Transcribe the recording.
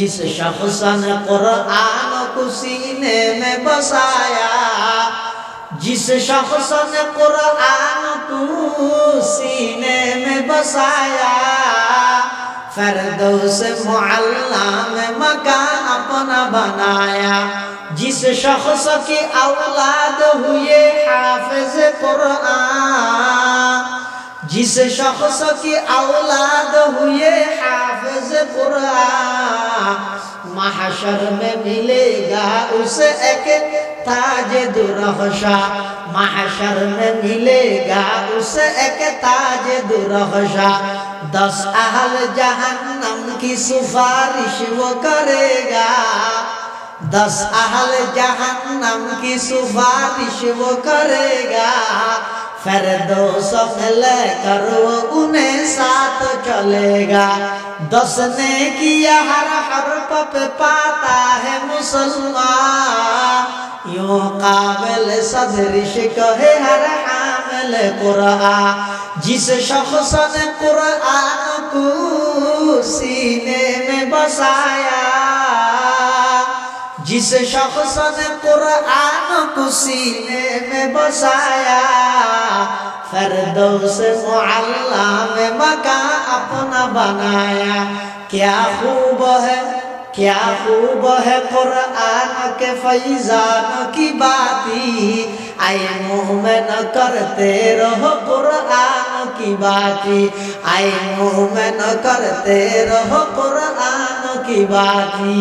जिस शख्स ने कुरान को सीने में बसाया, जिस शख्स ने कुरान को सीने में बसाया, फिरदौस मुअल्ला में मकान अपना बनाया। जिस शख्स की औलाद हुए हाफिज कुरान, जिस शख्स की औलाद हुए हाफिज कुरान, महशर में मिलेगा उसे एक ताज दुरहशा, महशर में मिलेगा उसे एक ताज दुरहशा। 10 अहल जहन्नम की सिफारिश वो करेगा, 10 अहल जहन्नम की सिफारिश वो करेगा। फिरदौस में लेकर वो उन्हें साथ चलेगा। 10 ने किया हर हरफ पे पाता है मुसलमान, यूं काबिल सदरिश कहे हर हामिल कुरान। जिस शख्स ने कुरान को सीने में बसाया, जिस शख्स ने कुरान को सीने में बसाया, फिरदौस मुअल्ला में मकान अपना बनाया। क्या खूब है, क्या खूब है कुरान के फैज़ान की बाती, आए मुँह में न करते रहो कुरान की बाती, आए मुँह में न करते रहो कुरान की बाती।